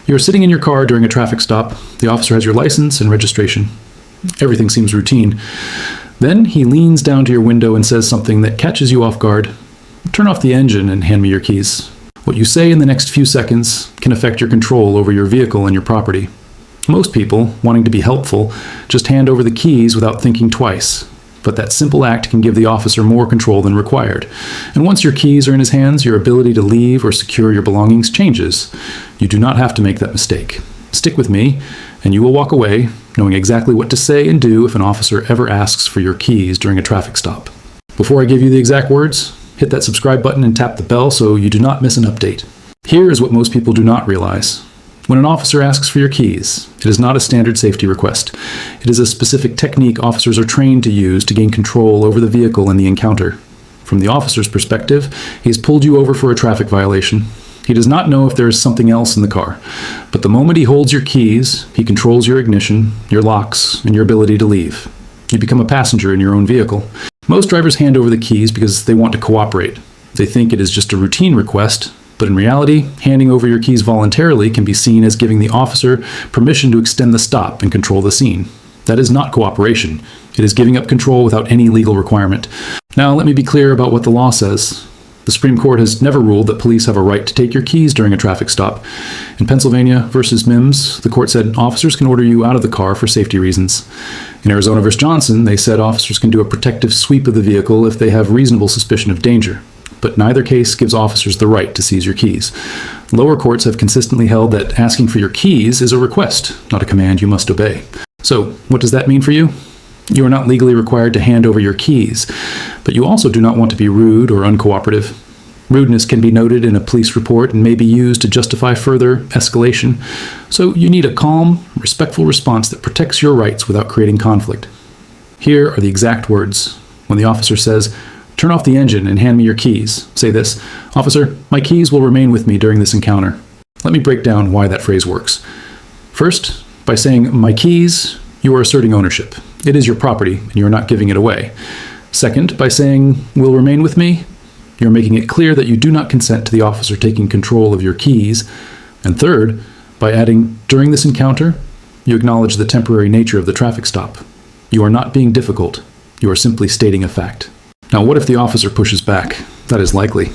You're sitting in your car during a traffic stop. The officer has your license and registration. Everything seems routine. Then he leans down to your window and says something that catches you off guard. Turn off the engine and hand me your keys. What you say in the next few seconds can affect your control over your vehicle and your property. Most people, wanting to be helpful, just hand over the keys without thinking twice. But that simple act can give the officer more control than required. And once your keys are in his hands, your ability to leave or secure your belongings changes. You do not have to make that mistake. Stick with me, and you will walk away knowing exactly what to say and do if an officer ever asks for your keys during a traffic stop. Before I give you the exact words, hit that subscribe button and tap the bell so you do not miss an update. Here is what most people do not realize. When an officer asks for your keys, it is not a standard safety request. It is a specific technique officers are trained to use to gain control over the vehicle in the encounter. From the officer's perspective, he has pulled you over for a traffic violation. He does not know if there is something else in the car. But the moment he holds your keys, he controls your ignition, your locks, and your ability to leave. You become a passenger in your own vehicle. Most drivers hand over the keys because they want to cooperate. They think it is just a routine request, but in reality, handing over your keys voluntarily can be seen as giving the officer permission to extend the stop and control the scene. That is not cooperation. It is giving up control without any legal requirement. Now, let me be clear about what the law says. The Supreme Court has never ruled that police have a right to take your keys during a traffic stop. In Pennsylvania versus Mimms, the court said officers can order you out of the car for safety reasons. In Arizona versus Johnson, they said officers can do a protective sweep of the vehicle if they have reasonable suspicion of danger. But neither case gives officers the right to seize your keys. Lower courts have consistently held that asking for your keys is a request, not a command you must obey. So, what does that mean for you? You are not legally required to hand over your keys, but you also do not want to be rude or uncooperative. Rudeness can be noted in a police report and may be used to justify further escalation, so you need a calm, respectful response that protects your rights without creating conflict. Here are the exact words. When the officer says, "Turn off the engine and hand me your keys," say this: "Officer, my keys will remain with me during this encounter." Let me break down why that phrase works. First, by saying "my keys," you are asserting ownership. It is your property, and you are not giving it away. Second, by saying "will remain with me," you're making it clear that you do not consent to the officer taking control of your keys. And third, by adding "during this encounter," you acknowledge the temporary nature of the traffic stop. You are not being difficult. You are simply stating a fact. Now, what if the officer pushes back? That is likely.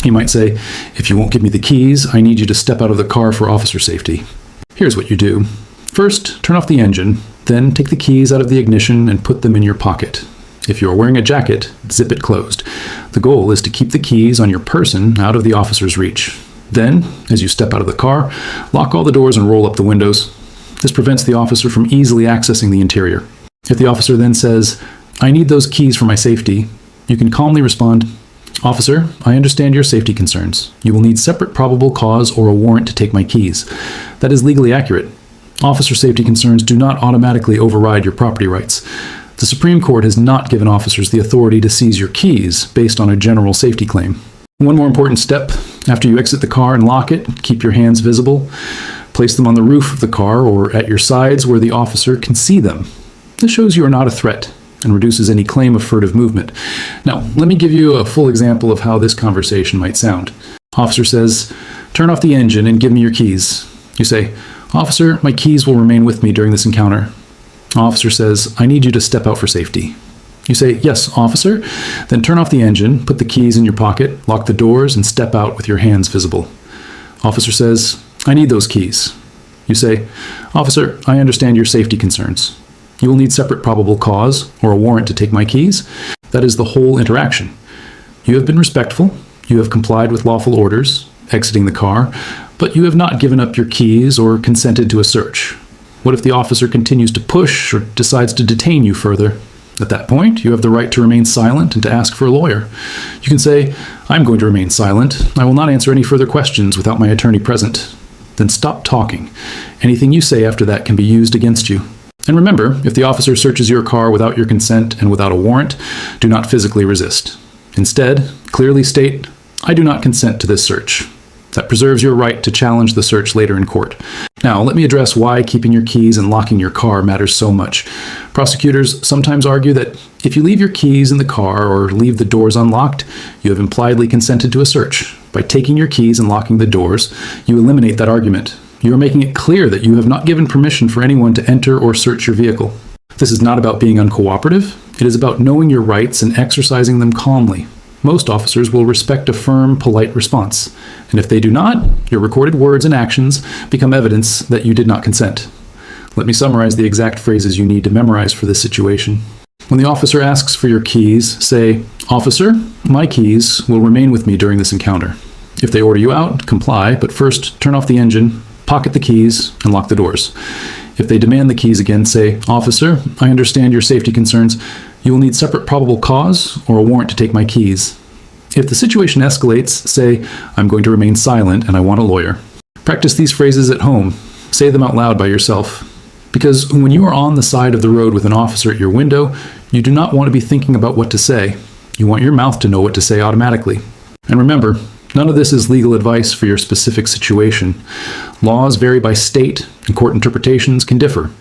He might say, "If you won't give me the keys, I need you to step out of the car for officer safety." Here's what you do. First, turn off the engine, then take the keys out of the ignition and put them in your pocket. If you are wearing a jacket, zip it closed. The goal is to keep the keys on your person out of the officer's reach. Then, as you step out of the car, lock all the doors and roll up the windows. This prevents the officer from easily accessing the interior. If the officer then says, "I need those keys for my safety," you can calmly respond, "Officer, I understand your safety concerns. You will need separate probable cause or a warrant to take my keys." That is legally accurate. Officer safety concerns do not automatically override your property rights. The Supreme Court has not given officers the authority to seize your keys based on a general safety claim. One more important step: after you exit the car and lock it, keep your hands visible. Place them on the roof of the car or at your sides where the officer can see them. This shows you are not a threat and reduces any claim of furtive movement. Now, let me give you a full example of how this conversation might sound. Officer says, "Turn off the engine and give me your keys." You say, "Officer, my keys will remain with me during this encounter." Officer says, "I need you to step out for safety." You say, "Yes, officer." Then turn off the engine, put the keys in your pocket, lock the doors, and step out with your hands visible. Officer says, "I need those keys." You say, "Officer, I understand your safety concerns. You will need separate probable cause or a warrant to take my keys." That is the whole interaction. You have been respectful. You have complied with lawful orders, exiting the car, but you have not given up your keys or consented to a search. What if the officer continues to push or decides to detain you further? At that point, you have the right to remain silent and to ask for a lawyer. You can say, "I'm going to remain silent. I will not answer any further questions without my attorney present." Then stop talking. Anything you say after that can be used against you. And remember, if the officer searches your car without your consent and without a warrant, do not physically resist. Instead, clearly state, "I do not consent to this search." That preserves your right to challenge the search later in court. Now, let me address why keeping your keys and locking your car matters so much. Prosecutors sometimes argue that if you leave your keys in the car or leave the doors unlocked, you have impliedly consented to a search. By taking your keys and locking the doors, you eliminate that argument. You are making it clear that you have not given permission for anyone to enter or search your vehicle. This is not about being uncooperative. It is about knowing your rights and exercising them calmly. Most officers will respect a firm, polite response. And if they do not, your recorded words and actions become evidence that you did not consent. Let me summarize the exact phrases you need to memorize for this situation. When the officer asks for your keys, say, "Officer, my keys will remain with me during this encounter." If they order you out, comply, but first turn off the engine, pocket the keys, and lock the doors. If they demand the keys again, say, "Officer, I understand your safety concerns. You will need separate probable cause or a warrant to take my keys." If the situation escalates, say, "I'm going to remain silent and I want a lawyer." Practice these phrases at home. Say them out loud by yourself. Because when you are on the side of the road with an officer at your window, you do not want to be thinking about what to say. You want your mouth to know what to say automatically. And remember, none of this is legal advice for your specific situation. Laws vary by state, and court interpretations can differ.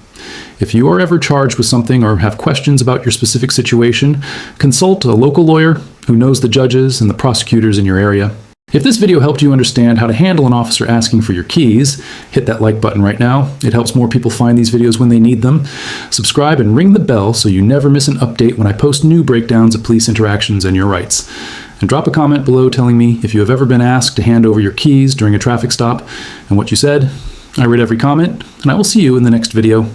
If you are ever charged with something or have questions about your specific situation, consult a local lawyer who knows the judges and the prosecutors in your area. If this video helped you understand how to handle an officer asking for your keys, hit that like button right now. It helps more people find these videos when they need them. Subscribe and ring the bell so you never miss an update when I post new breakdowns of police interactions and your rights. And drop a comment below telling me if you have ever been asked to hand over your keys during a traffic stop and what you said. I read every comment, and I will see you in the next video.